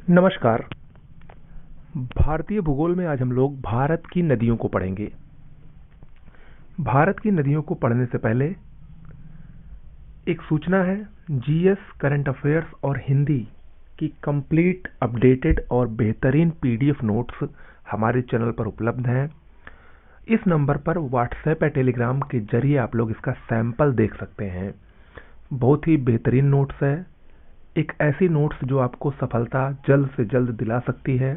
नमस्कार। भारतीय भूगोल में आज हम लोग भारत की नदियों को पढ़ेंगे। भारत की नदियों को पढ़ने से पहले एक सूचना है। जीएस करंट अफेयर्स और हिंदी की कंप्लीट, अपडेटेड और बेहतरीन पीडीएफ नोट्स हमारे चैनल पर उपलब्ध हैं। इस नंबर पर व्हाट्सएप या टेलीग्राम के जरिए आप लोग इसका सैंपल देख सकते हैं। बहुत ही बेहतरीन नोट्स है। एक ऐसी नोट्स जो आपको सफलता जल्द से जल्द दिला सकती है।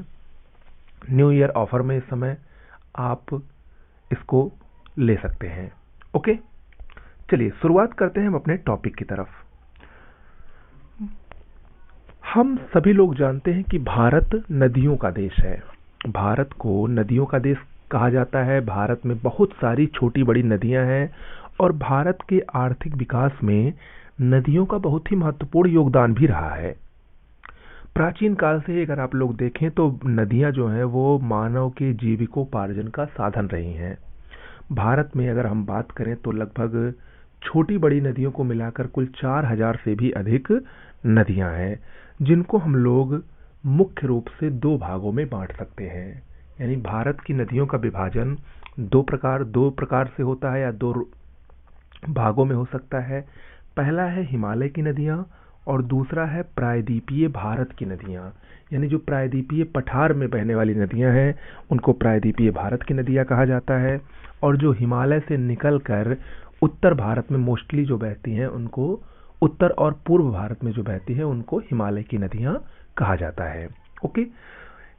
न्यू ईयर ऑफर में इस समय आप इसको ले सकते हैं। ओके, चलिए शुरुआत करते हैं हम अपने टॉपिक की तरफ। हम सभी लोग जानते हैं कि भारत नदियों का देश है। भारत को नदियों का देश कहा जाता है। भारत में बहुत सारी छोटी बड़ी नदियां हैं और भारत के आर्थिक विकास में नदियों का बहुत ही महत्वपूर्ण योगदान भी रहा है। प्राचीन काल से अगर आप लोग देखें तो नदियां जो हैं वो मानव के जीविकोपार्जन का साधन रही हैं। भारत में अगर हम बात करें तो लगभग छोटी बड़ी नदियों को मिलाकर कुल 4000 से भी अधिक नदियां हैं, जिनको हम लोग मुख्य रूप से दो भागों में बांट सकते हैं। यानी भारत की नदियों का विभाजन दो प्रकार से होता है या दो भागों में हो सकता है। पहला है हिमालय की नदियां और दूसरा है प्रायद्वीपीय भारत की नदियां। यानी जो प्रायद्वीपीय पठार में बहने वाली नदियां हैं उनको प्रायद्वीपीय भारत की नदियां कहा जाता है, और जो हिमालय से निकलकर उत्तर भारत में मोस्टली जो बहती हैं उनको, उत्तर और पूर्व भारत में जो बहती है उनको हिमालय की नदियां कहा जाता है। ओके,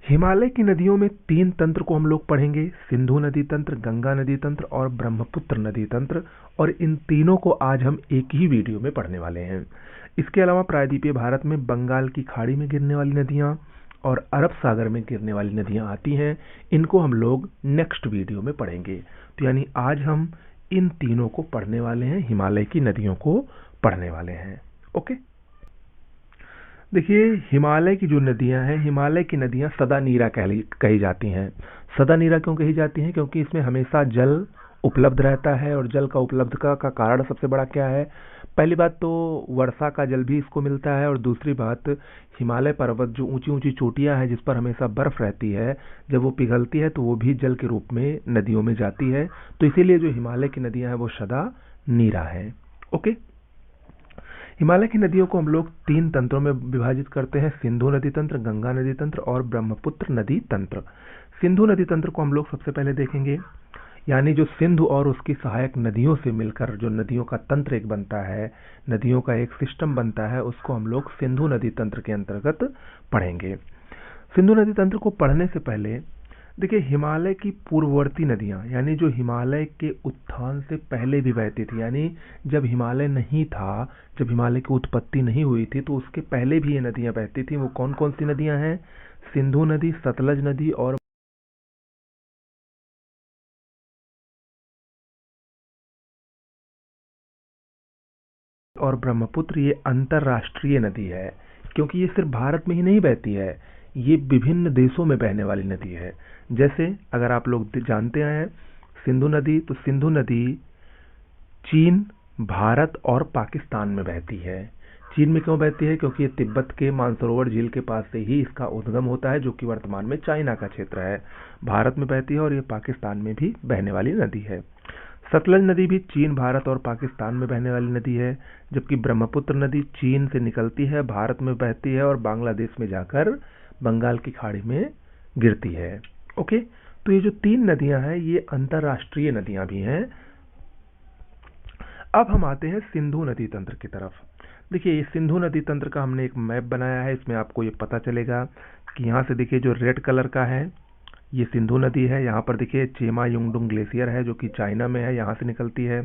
हिमालय की नदियों में 3 तंत्र को हम लोग पढ़ेंगे: सिंधु नदी तंत्र, गंगा नदी तंत्र और ब्रह्मपुत्र नदी तंत्र। और इन तीनों को आज हम एक ही वीडियो में पढ़ने वाले हैं। इसके अलावा प्रायद्वीपीय भारत में बंगाल की खाड़ी में गिरने वाली नदियां और अरब सागर में गिरने वाली नदियां आती हैं। इनको हम लोग नेक्स्ट वीडियो में पढ़ेंगे। तो यानी आज हम इन तीनों को पढ़ने वाले हैं, हिमालय की नदियों को पढ़ने वाले हैं। ओके, देखिए हिमालय की जो नदियां हैं, हिमालय की नदियां सदा नीरा कही जाती हैं। सदा नीरा क्यों कही जाती हैं? क्योंकि इसमें हमेशा जल उपलब्ध रहता है। और जल का उपलब्धता का कारण सबसे बड़ा क्या है? पहली बात तो वर्षा का जल भी इसको मिलता है, और दूसरी बात हिमालय पर्वत जो ऊंची ऊंची चोटियां हैं जिस पर हमेशा बर्फ रहती है, जब वो पिघलती है तो वो भी जल के रूप में नदियों में जाती है। तो इसीलिए जो हिमालय की नदियां हैं वो सदा नीरा है। ओके, हिमालय की नदियों को हम लोग 3 तंत्रों में विभाजित करते हैं: सिंधु नदी तंत्र, गंगा नदी तंत्र और ब्रह्मपुत्र नदी तंत्र। सिंधु नदी तंत्र को हम लोग सबसे पहले देखेंगे। यानी जो सिंधु और उसकी सहायक नदियों से मिलकर जो नदियों का तंत्र एक बनता है, नदियों का एक सिस्टम बनता है, उसको हम लोग सिंधु नदी तंत्र के अंतर्गत पढ़ेंगे। सिंधु नदी तंत्र को पढ़ने से पहले देखिए, हिमालय की पूर्ववर्ती नदियां, यानी जो हिमालय के उत्थान से पहले भी बहती थी, यानी जब हिमालय नहीं था, जब हिमालय की उत्पत्ति नहीं हुई थी, तो उसके पहले भी ये नदियां बहती थी। वो कौन कौन सी नदियां हैं? सिंधु नदी, सतलज नदी और ब्रह्मपुत्र। ये अंतरराष्ट्रीय नदी है, क्योंकि ये सिर्फ भारत में ही नहीं बहती है, ये विभिन्न देशों में बहने वाली नदी है। जैसे अगर आप लोग जानते हैं सिंधु नदी, तो सिंधु नदी चीन, भारत और पाकिस्तान में बहती है। चीन में क्यों बहती है? क्योंकि ये तिब्बत के मानसरोवर झील के पास से ही इसका उद्गम होता है, जो कि वर्तमान में चाइना का क्षेत्र है। भारत में बहती है और ये पाकिस्तान में भी बहने वाली नदी है। सतलज नदी भी चीन, भारत और पाकिस्तान में बहने वाली नदी है, जबकि ब्रह्मपुत्र नदी चीन से निकलती है, भारत में बहती है और बांग्लादेश में जाकर बंगाल की खाड़ी में गिरती है। ओके, तो ये जो 3 नदियां हैं ये अंतरराष्ट्रीय नदियां भी हैं। अब हम आते हैं सिंधु नदी तंत्र की तरफ। देखिए, ये सिंधु नदी तंत्र का हमने एक मैप बनाया है। इसमें आपको ये पता चलेगा कि यहाँ से देखिए जो रेड कलर का है ये सिंधु नदी है। यहाँ पर देखिए चेमा युंगडुंग ग्लेशियर है जो कि चाइना में है, यहाँ से निकलती है।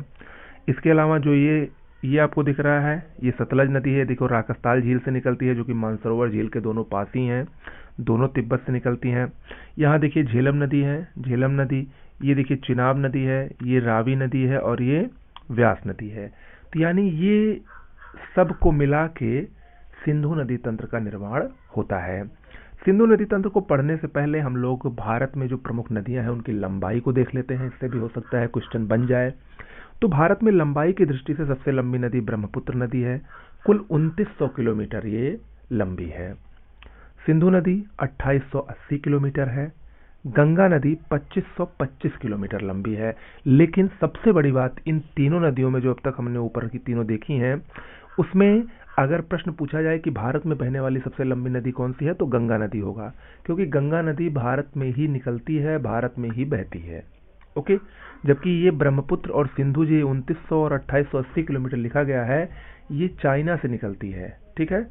इसके अलावा जो ये आपको दिख रहा है ये सतलज नदी है। देखो राकस्ताल झील से निकलती है, जो कि मानसरोवर झील के दोनों पास ही हैं, दोनों तिब्बत से निकलती हैं। यहाँ देखिए झेलम नदी है, झेलम नदी। ये देखिए चिनाब नदी है, ये रावी नदी है और ये व्यास नदी है। तो यानी ये सब को मिला के सिंधु नदी तंत्र का निर्माण होता है। सिंधु नदी तंत्र को पढ़ने से पहले हम लोग भारत में जो प्रमुख नदियां हैं उनकी लंबाई को देख लेते हैं। इससे भी हो सकता है क्वेश्चन बन जाए। तो भारत में लंबाई की दृष्टि से सबसे लंबी नदी ब्रह्मपुत्र नदी है। कुल 2900 किलोमीटर ये लंबी है। सिंधु नदी 2880 किलोमीटर है। गंगा नदी 2525 किलोमीटर लंबी है। लेकिन सबसे बड़ी बात, इन तीनों नदियों में जो अब तक हमने ऊपर की तीनों देखी हैं, उसमें अगर प्रश्न पूछा जाए कि भारत में बहने वाली सबसे लंबी नदी कौन सी है, तो गंगा नदी होगा, क्योंकि गंगा नदी भारत में ही निकलती है, भारत में ही बहती है। ओके। जबकि ये ब्रह्मपुत्र और सिंधु, जी 2900 और 2880 किलोमीटर लिखा गया है, ये चाइना से निकलती है। ठीक है,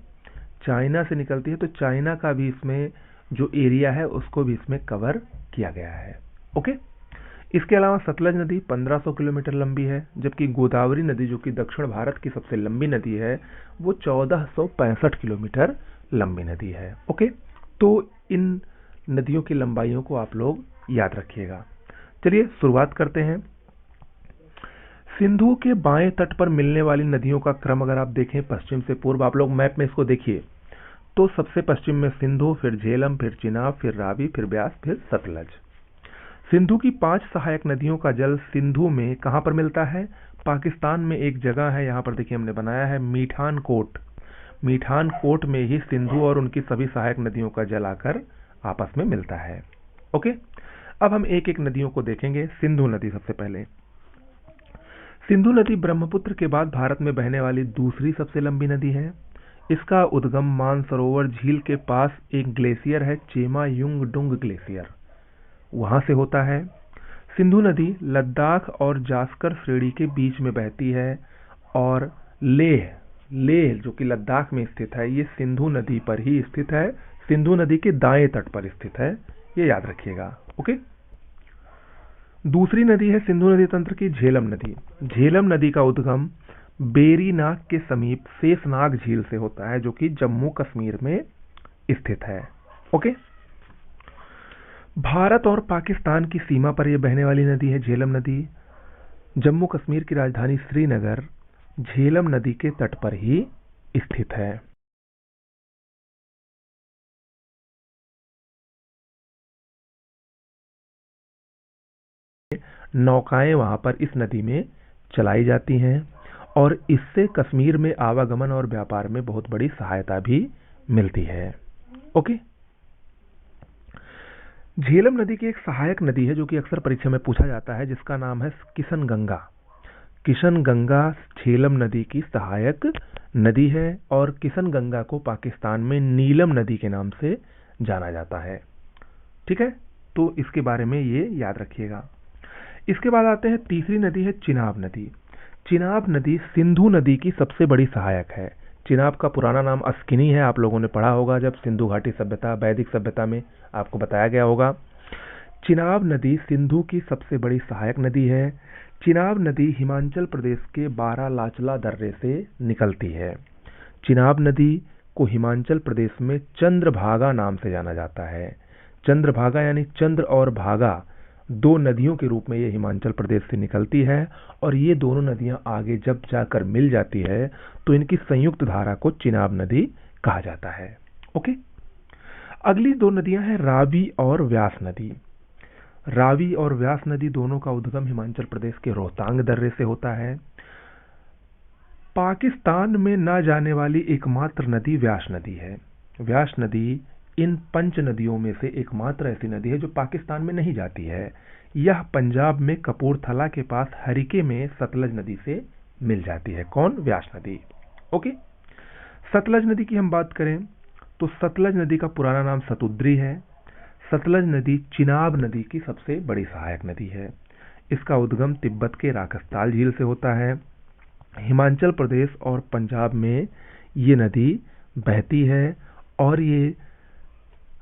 चाइना से निकलती है, तो चाइना का भी इसमें जो एरिया है उसको भी इसमें कवर किया गया है। ओके। इसके अलावा सतलज नदी 1500 किलोमीटर लंबी है, जबकि गोदावरी नदी जो कि दक्षिण भारत की सबसे लंबी नदी है, वो 1465 किलोमीटर लंबी नदी है। ओके। तो इन नदियों की लंबाइयों को आप लोग याद रखिएगा। चलिए शुरुआत करते हैं। सिंधु के बाएं तट पर मिलने वाली नदियों का क्रम अगर आप देखें पश्चिम से पूर्व, आप लोग मैप में इसको देखिए, तो सबसे पश्चिम में सिंधु, फिर झेलम, फिर चिनाब, फिर रावी, फिर ब्यास, फिर सतलज। सिंधु की 5 सहायक नदियों का जल सिंधु में कहां पर मिलता है? पाकिस्तान में एक जगह है, यहां पर देखिए हमने बनाया है मीठान कोट। मीठान कोट में ही सिंधु और उनकी सभी सहायक नदियों का जल आकर आपस में मिलता है। ओके। अब हम एक एक नदियों को देखेंगे। सिंधु नदी सबसे पहले। सिंधु नदी ब्रह्मपुत्र के बाद भारत में बहने वाली दूसरी सबसे लंबी नदी है। इसका उद्गम मानसरोवर झील के पास एक ग्लेशियर है, चेमा युंगडुंग ग्लेशियर, वहां से होता है। सिंधु नदी लद्दाख और जास्कर श्रेणी के बीच में बहती है, और लेह जो कि लद्दाख में स्थित है, ये सिंधु नदी पर ही स्थित है, सिंधु नदी के दाएं तट पर स्थित है, ये याद रखिएगा। ओके। दूसरी नदी है सिंधु नदी तंत्र की झेलम नदी। झेलम नदी का उद्गम बेरीनाग के समीप शेषनाग झील से होता है, जो कि जम्मू कश्मीर में स्थित है। ओके। भारत और पाकिस्तान की सीमा पर यह बहने वाली नदी है झेलम नदी। जम्मू कश्मीर की राजधानी श्रीनगर झेलम नदी के तट पर ही स्थित है। नौकाएं वहां पर इस नदी में चलाई जाती हैं, और इससे कश्मीर में आवागमन और व्यापार में बहुत बड़ी सहायता भी मिलती है। ओके। झेलम नदी की एक सहायक नदी है जो कि अक्सर परीक्षा में पूछा जाता है, जिसका नाम है किशन गंगा। किशन गंगा झेलम नदी की सहायक नदी है, और किशन गंगा को पाकिस्तान में नीलम नदी के नाम से जाना जाता है। ठीक है, तो इसके बारे में ये याद रखिएगा। इसके बाद आते हैं तीसरी नदी है चिनाब नदी। चिनाब नदी सिंधु नदी की सबसे बड़ी सहायक है। चिनाब का पुराना नाम अस्किनी है, आप लोगों ने पढ़ा होगा जब सिंधु घाटी सभ्यता, वैदिक सभ्यता में आपको बताया गया होगा। चिनाब नदी सिंधु की सबसे बड़ी सहायक नदी है। चिनाब नदी हिमाचल प्रदेश के बारालाचला दर्रे से निकलती है। चिनाब नदी को हिमाचल प्रदेश में चंद्रभागा नाम से जाना जाता है। चंद्रभागा यानी चंद्र और भागा, दो नदियों के रूप में ये हिमाचल प्रदेश से निकलती है, और ये दोनों नदियां आगे जब जाकर मिल जाती है तो इनकी संयुक्त धारा को चिनाब नदी कहा जाता है। ओके। अगली दो नदियां हैं रावी और व्यास नदी। रावी और व्यास नदी दोनों का उद्गम हिमाचल प्रदेश के रोहतांग दर्रे से होता है। पाकिस्तान में न जाने वाली एकमात्र नदी व्यास नदी है। व्यास नदी इन 5 नदियों में से एकमात्र ऐसी नदी है जो पाकिस्तान में नहीं जाती है। यह पंजाब में कपूरथला के पास हरिके में सतलज नदी से मिल जाती है। कौन? व्यास नदी। ओके। सतलज नदी की हम बात करें तो सतलज नदी का पुराना नाम सतुद्री है। सतलज नदी चिनाब नदी की सबसे बड़ी सहायक नदी है। इसका उद्गम तिब्बत के राकसताल झील से होता है। हिमाचल प्रदेश और पंजाब में ये नदी बहती है, और ये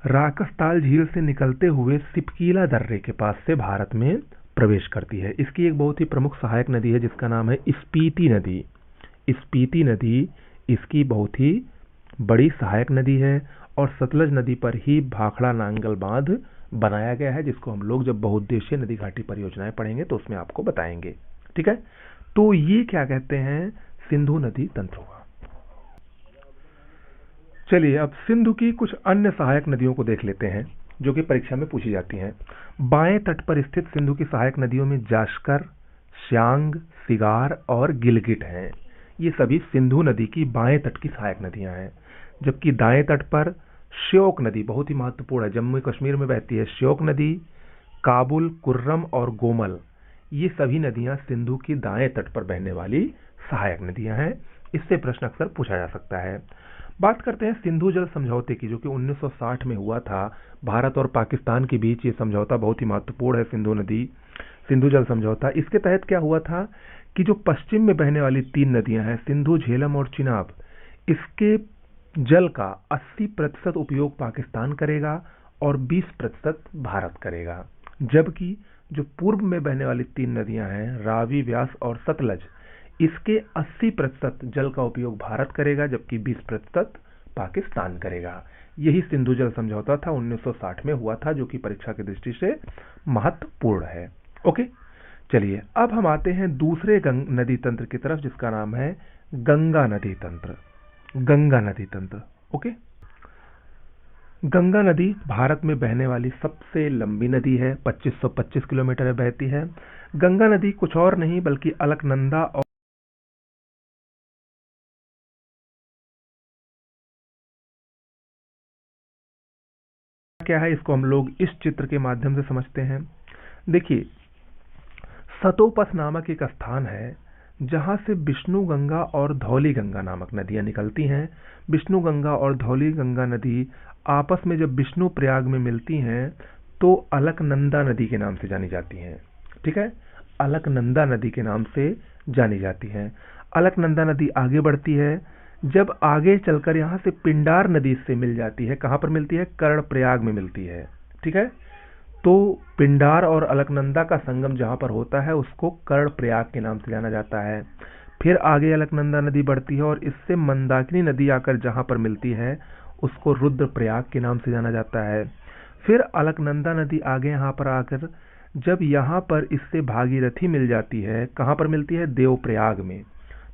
राकसताल झील से निकलते हुए सिपकीला दर्रे के पास से भारत में प्रवेश करती है। इसकी एक बहुत ही प्रमुख सहायक नदी है जिसका नाम है स्पीति नदी। स्पीति नदी इसकी बहुत ही बड़ी सहायक नदी है, और सतलज नदी पर ही भाखड़ा नांगल बांध बनाया गया है, जिसको हम लोग जब बहुउद्देशीय नदी घाटी परियोजनाएं पढ़ेंगे तो उसमें आपको बताएंगे। ठीक है, तो ये क्या कहते हैं? सिंधु नदी तंत्र हुआ। चलिए अब सिंधु की कुछ अन्य सहायक नदियों को देख लेते हैं जो कि परीक्षा में पूछी जाती हैं। बाएं तट पर स्थित सिंधु की सहायक नदियों में जास्कर, श्यांग, सिगार और गिलगिट हैं। ये सभी सिंधु नदी की बाएं तट की सहायक नदियां हैं। जबकि दाएं तट पर श्योक नदी बहुत ही महत्वपूर्ण है, जम्मू कश्मीर में बहती है। श्योक नदी, काबुल, कुर्रम और गोमल, ये सभी नदियां सिंधु की दाएं तट पर बहने वाली सहायक नदियां हैं। इससे प्रश्न अक्सर पूछा जा सकता है। बात करते हैं सिंधु जल समझौते की, जो कि 1960 में हुआ था भारत और पाकिस्तान के बीच। ये समझौता बहुत ही महत्वपूर्ण है, सिंधु जल समझौता। इसके तहत क्या हुआ था कि जो पश्चिम में बहने वाली 3 नदियां हैं, सिंधु, झेलम और चिनाब, इसके जल का 80% उपयोग पाकिस्तान करेगा और 20% भारत करेगा। जबकि जो पूर्व में बहने वाली 3 नदियां हैं, रावी, व्यास और सतलज, इसके 80% जल का उपयोग भारत करेगा, जबकि 20% पाकिस्तान करेगा। यही सिंधु जल समझौता था, 1960 में हुआ था, जो कि परीक्षा की दृष्टि से महत्वपूर्ण है। ओके, चलिए अब हम आते हैं दूसरे नदी तंत्र की तरफ, जिसका नाम है गंगा नदी तंत्र। गंगा नदी तंत्र। ओके, गंगा नदी भारत में बहने वाली सबसे लंबी नदी है, 2525 किलोमीटर बहती है। गंगा नदी कुछ और नहीं बल्कि अलकनंदा और क्या है, इसको हम लोग इस चित्र के माध्यम से समझते हैं। देखिए, सतोपस नामक एक स्थान है जहां से विष्णु गंगा और धौली गंगा नामक नदियां निकलती हैं। विष्णु गंगा और धौली गंगा नदी आपस में जब विष्णु प्रयाग में मिलती हैं तो अलकनंदा नदी के नाम से जानी जाती हैं। ठीक है, अलकनंदा नदी के नाम से जानी जाती हैं। अलकनंदा नदी आगे बढ़ती है, जब आगे चलकर यहां से पिंडार नदी से मिल जाती है। कहां पर मिलती है? कर्णप्रयाग में मिलती है। ठीक है, तो पिंडार और अलकनंदा का संगम जहां पर होता है उसको कर्णप्रयाग के नाम से जाना जाता है। फिर आगे अलकनंदा नदी बढ़ती है और इससे मंदाकिनी नदी आकर जहां पर मिलती है उसको रुद्रप्रयाग के नाम से जाना जाता है। फिर अलकनंदा नदी आगे यहां पर आकर जब यहां पर इससे भागीरथी मिल जाती है, कहां पर मिलती है? देवप्रयाग में।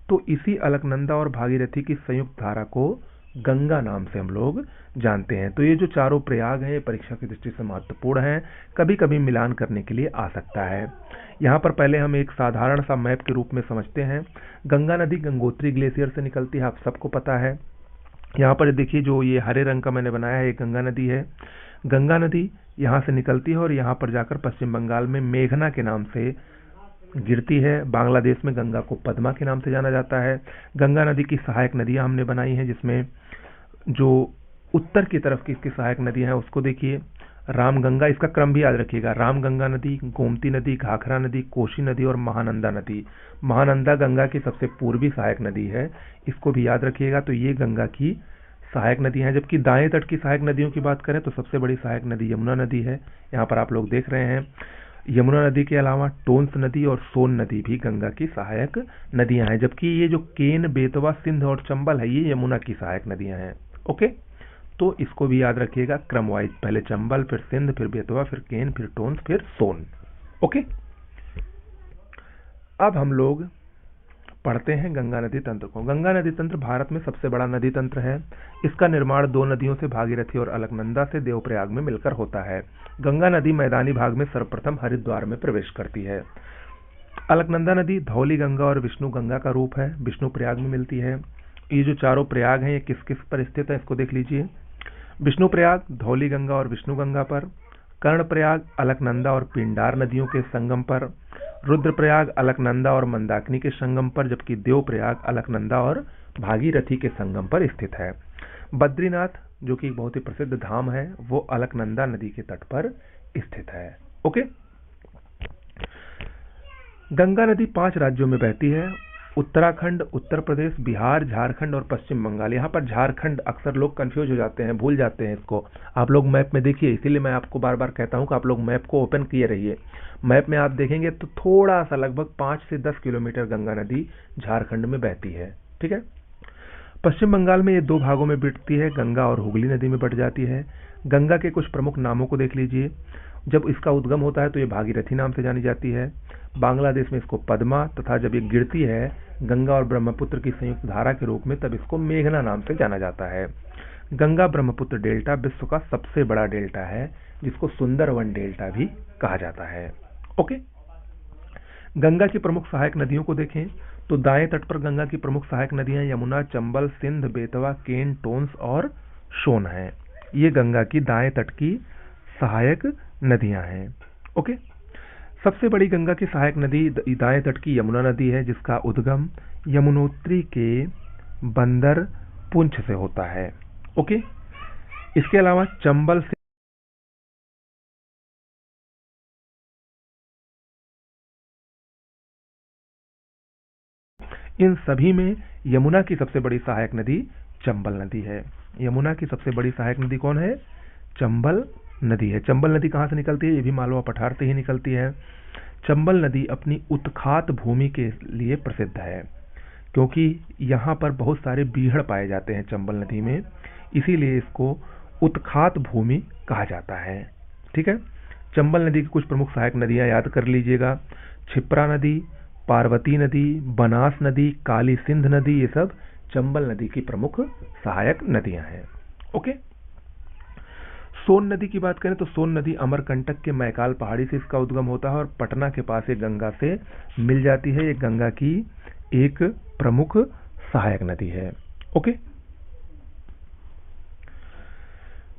तो इसी अलकनंदा और भागीरथी की संयुक्त धारा को गंगा नाम से हम लोग जानते हैं। तो ये जो चारों प्रयाग हैं, ये परीक्षा की दृष्टि से महत्वपूर्ण हैं, कभी कभी मिलान करने के लिए आ सकता है। यहाँ पर पहले हम एक साधारण सा मैप के रूप में समझते हैं। गंगा नदी गंगोत्री ग्लेशियर से निकलती है, आप सबको पता है। यहाँ पर देखिए, जो ये हरे रंग का मैंने बनाया है, ये गंगा नदी है। गंगा नदी यहाँ से निकलती है और यहाँ पर जाकर पश्चिम बंगाल में मेघना के नाम से गिरती है। बांग्लादेश में गंगा को पद्मा के नाम से जाना जाता है। गंगा नदी की सहायक नदियां हमने बनाई हैं, जिसमें जो उत्तर की तरफ की इसकी सहायक नदियां हैं उसको देखिए। रामगंगा, इसका क्रम भी याद रखिएगा, रामगंगा नदी, गोमती नदी, घाघरा नदी, कोसी नदी और महानंदा नदी। महानंदा गंगा की सबसे पूर्वी सहायक नदी है, इसको भी याद रखिएगा। तो ये गंगा की सहायक नदी है। जबकि दाएं तट की सहायक नदियों की बात करें तो सबसे बड़ी सहायक नदी यमुना नदी है। यहाँ पर आप लोग देख रहे हैं, यमुना नदी के अलावा टोंस नदी और सोन नदी भी गंगा की सहायक नदियां हैं। जबकि ये जो केन, बेतवा, सिंध और चंबल है, ये यमुना की सहायक नदियां हैं। ओके, तो इसको भी याद रखिएगा क्रम वाइज, पहले चंबल, फिर सिंध, फिर बेतवा, फिर केन, फिर टोंस, फिर सोन। ओके, अब हम लोग पढ़ते हैं गंगा नदी तंत्र को। गंगा नदी तंत्र भारत में सबसे बड़ा नदी तंत्र है। इसका निर्माण 2 नदियों से, भागीरथी और अलकनंदा से देवप्रयाग में मिलकर होता है। गंगा नदी मैदानी भाग में सर्वप्रथम हरिद्वार में प्रवेश करती है। अलकनंदा नदी धौली गंगा और विष्णु गंगा का रूप है, विष्णु प्रयाग में मिलती है। ये जो चारों प्रयाग हैं, ये किस किस पर स्थित है इसको देख लीजिए। विष्णु प्रयाग धौली गंगा और विष्णु गंगा पर, कर्णप्रयाग अलकनंदा और पिंडार नदियों के संगम पर, रुद्रप्रयाग अलकनंदा और मंदाकिनी के संगम पर, जबकि देवप्रयाग अलकनंदा और भागीरथी के संगम पर स्थित है। बद्रीनाथ, जो कि एक बहुत ही प्रसिद्ध धाम है, वो अलकनंदा नदी के तट पर स्थित है। ओके, गंगा नदी 5 राज्यों में बहती है, उत्तराखंड, उत्तर प्रदेश, बिहार, झारखंड और पश्चिम बंगाल। यहाँ पर झारखंड अक्सर लोग कंफ्यूज हो जाते हैं, भूल जाते हैं इसको। आप लोग मैप में देखिए, इसीलिए मैं आपको बार बार कहता हूँ कि आप लोग मैप को ओपन किए रहिए। मैप में आप देखेंगे तो थोड़ा सा लगभग 5 से 10 किलोमीटर गंगा नदी झारखंड में बहती है। ठीक है, पश्चिम बंगाल में ये 2 भागों में बंटती है, गंगा और हुगली नदी में बंट जाती है। गंगा के कुछ प्रमुख नामों को देख लीजिए। जब इसका उद्गम होता है तो ये भागीरथी नाम से जानी जाती है। बांग्लादेश में इसको पद्मा, तथा जब ये गिरती है गंगा और ब्रह्मपुत्र की संयुक्त धारा के रूप में, तब इसको मेघना नाम से जाना जाता है। गंगा ब्रह्मपुत्र डेल्टा विश्व का सबसे बड़ा डेल्टा है, जिसको सुंदरवन डेल्टा भी कहा जाता है। ओके, गंगा की प्रमुख सहायक नदियों को देखें तो दाएं तट पर गंगा की प्रमुख सहायक नदियां यमुना, चंबल, सिंध, बेतवा, केन, टोंस और सोन हैं। ये गंगा की दाएं तट की सहायक नदियां हैं। ओके, सबसे बड़ी गंगा की सहायक नदी दाएं तट की यमुना नदी है, जिसका उद्गम यमुनोत्री के बंदर पुंछ से होता है। ओके, इसके अलावा चंबल से इन सभी में यमुना की सबसे बड़ी सहायक नदी चंबल नदी है। यमुना की सबसे बड़ी सहायक नदी कौन है? चंबल नदी है। चंबल नदी कहां से निकलती है? ये भी मालवा पठार से ही निकलती है। चंबल नदी अपनी उत्खात भूमि के लिए प्रसिद्ध है, क्योंकि यहाँ पर बहुत सारे बीहड़ पाए जाते हैं चंबल नदी में, इसीलिए इसको उत्खात भूमि कहा जाता है। ठीक है, चंबल नदी की कुछ प्रमुख सहायक नदियां याद कर लीजिएगा। क्षिप्रा नदी, पार्वती नदी, बनास नदी, काली सिंध नदी, ये सब चंबल नदी की प्रमुख सहायक नदियां हैं। ओके, सोन नदी की बात करें तो सोन नदी अमरकंटक के मैकाल पहाड़ी से इसका उद्गम होता है और पटना के पास एक गंगा से मिल जाती है। ये गंगा की एक प्रमुख सहायक नदी है। ओके,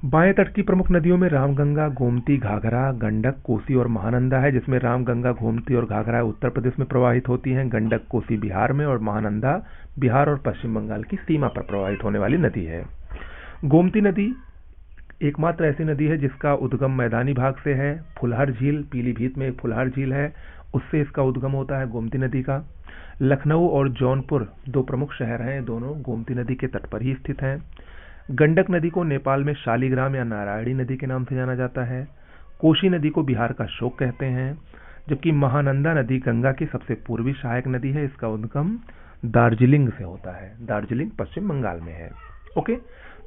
बाएं तट की प्रमुख नदियों में रामगंगा, गोमती, घाघरा, गंडक, कोसी और महानंदा है, जिसमें रामगंगा, गोमती और घाघरा उत्तर प्रदेश में प्रवाहित होती हैं। गंडक, कोसी बिहार में और महानंदा बिहार और पश्चिम बंगाल की सीमा पर प्रवाहित होने वाली नदी है। गोमती नदी एकमात्र ऐसी नदी है जिसका उद्गम मैदानी भाग से है। फुलहर झील, पीलीभीत में एक फुलहर झील है, उससे इसका उद्गम होता है गोमती नदी का। लखनऊ और जौनपुर दो प्रमुख शहर हैं, दोनों गोमती नदी के तट पर ही स्थित हैं। गंडक नदी को नेपाल में शालिग्राम या नारायणी नदी के नाम से जाना जाता है। कोशी नदी को बिहार का शोक कहते हैं, जबकि महानंदा नदी गंगा की सबसे पूर्वी सहायक नदी है। इसका उद्गम दार्जिलिंग से होता है। दार्जिलिंग पश्चिम बंगाल में है। ओके,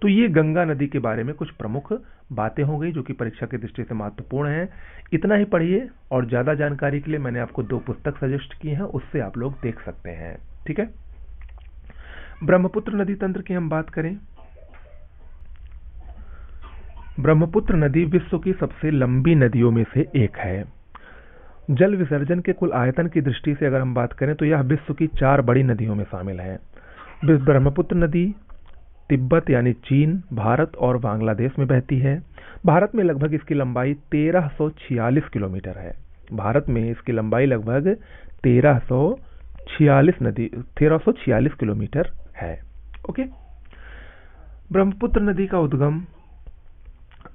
तो ये गंगा नदी के बारे में कुछ प्रमुख बातें हो गई जो कि परीक्षा की दृष्टि से महत्वपूर्ण है। इतना ही पढ़िए, और ज्यादा जानकारी के लिए मैंने आपको 2 पुस्तक सजेस्ट की हैं, उससे आप लोग देख सकते हैं। ठीक है, ब्रह्मपुत्र नदी तंत्र की हम बात करें, ब्रह्मपुत्र नदी विश्व की सबसे लंबी नदियों में से एक है। जल विसर्जन के कुल आयतन की दृष्टि से अगर हम बात करें तो यह विश्व की 4 बड़ी नदियों में शामिल है। ब्रह्मपुत्र नदी तिब्बत यानी चीन, भारत और बांग्लादेश में बहती है। भारत में लगभग इसकी लंबाई 1346 किलोमीटर है। भारत में इसकी लंबाई लगभग 1346 किलोमीटर है। ओके, ब्रह्मपुत्र नदी का उद्गम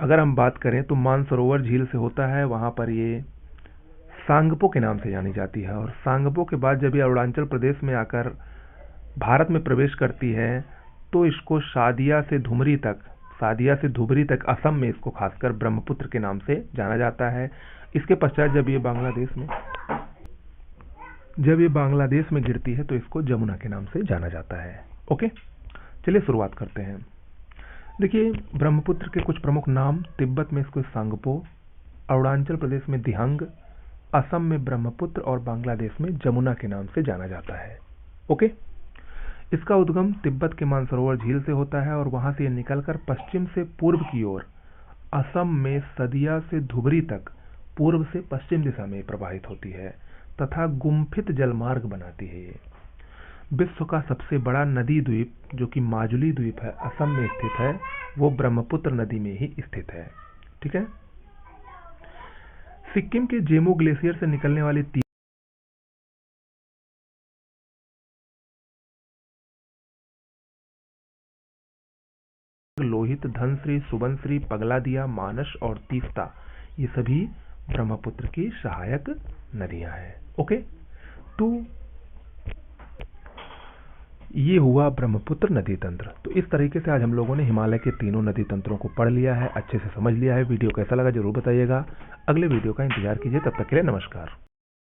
अगर हम बात करें तो मानसरोवर झील से होता है। वहां पर ये सांगपो के नाम से जानी जाती है, और सांगपो के बाद जब ये अरुणाचल प्रदेश में आकर भारत में प्रवेश करती है तो इसको सादिया से धुबरी तक असम में इसको खासकर ब्रह्मपुत्र के नाम से जाना जाता है। इसके पश्चात जब ये बांग्लादेश में गिरती है तो इसको जमुना के नाम से जाना जाता है। ओके, चलिए शुरुआत करते हैं। देखिए, ब्रह्मपुत्र के कुछ प्रमुख नाम, तिब्बत में इसको सांगपो, अरुणाचल प्रदेश में दिहंग, असम में ब्रह्मपुत्र और बांग्लादेश में जमुना के नाम से जाना जाता है। ओके, इसका उद्गम तिब्बत के मानसरोवर झील से होता है और वहां से निकलकर पश्चिम से पूर्व की ओर असम में सदिया से धुबरी तक पूर्व से पश्चिम दिशा में प्रवाहित होती है तथा गुम्फित जलमार्ग बनाती है। ये विश्व का सबसे बड़ा नदी द्वीप जो कि माजुली द्वीप है, असम में स्थित है, वो ब्रह्मपुत्र नदी में ही स्थित है। ठीक है, सिक्किम के जेमू ग्लेशियर से निकलने वाली लोहित, धनश्री, सुबनश्री, पगलादिया, मानस और तीस्ता, ये सभी ब्रह्मपुत्र की सहायक नदियां हैं। ओके, तो ये हुआ ब्रह्मपुत्र नदी तंत्र। तो इस तरीके से आज हम लोगों ने हिमालय के तीनों नदी तंत्रों को पढ़ लिया है, अच्छे से समझ लिया है। वीडियो कैसा लगा जरूर बताइएगा। अगले वीडियो का इंतजार कीजिए, तब तक के लिए नमस्कार।